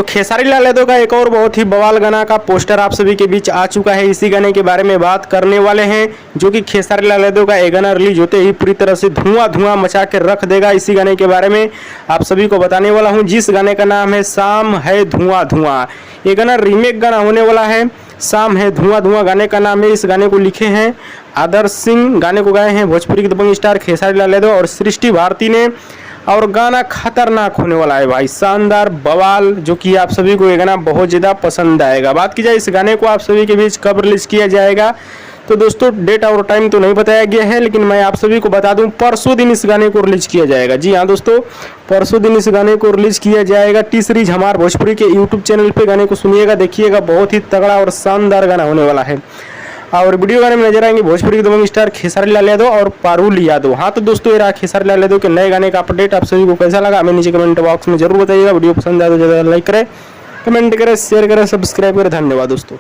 तो खेसारी लाल यादव का एक और बहुत ही बवाल गाना का पोस्टर आप सभी के बीच आ चुका है। इसी गाने के बारे में बात करने वाले हैं, जो कि खेसारी लाल यादव का ये गाना रिलीज होते ही पूरी तरह से धुआं मचा के रख देगा। इसी गाने के बारे में आप सभी को बताने वाला हूं, जिस गाने का नाम है शाम है धुआं। ये गाना रीमेक गाना होने वाला है। शाम है धुआं गाने का नाम है। इस गाने को लिखे हैं आदर्श सिंह, गाने को गाए हैं भोजपुरी के दबंग स्टार खेसारी लाल यादव और सृष्टि भारती ने। और गाना खतरनाक होने वाला है भाई, शानदार बवाल, जो कि आप सभी को ये गाना बहुत ज़्यादा पसंद आएगा। बात की जाए इस गाने को आप सभी के बीच कब रिलीज किया जाएगा, तो दोस्तों डेट और टाइम तो नहीं बताया गया है, लेकिन मैं आप सभी को बता दूं परसों दिन इस गाने को रिलीज किया जाएगा। जी हाँ दोस्तों, परसों दिन इस गाने को रिलीज किया जाएगा। टी सीरीज हमार भोजपुरी के यूट्यूब चैनल पे गाने को सुनिएगा, देखिएगा, बहुत ही तगड़ा और शानदार गाना होने वाला है। और वीडियो गाने में नजर आएंगे भोजपुरी के दबंग स्टार खेसारी लाल यादव और पारुल यादव। हाँ तो दोस्तों, ये रहा खेसारी लाल यादव के नए गाने का अपडेट। आप सभी को कैसा लगा हमें नीचे कमेंट बॉक्स में जरूर बताइएगा। वीडियो पसंद आए तो ज़्यादा लाइक करें, कमेंट करें, शेयर करें, सब्सक्राइब करें। धन्यवाद दोस्तों।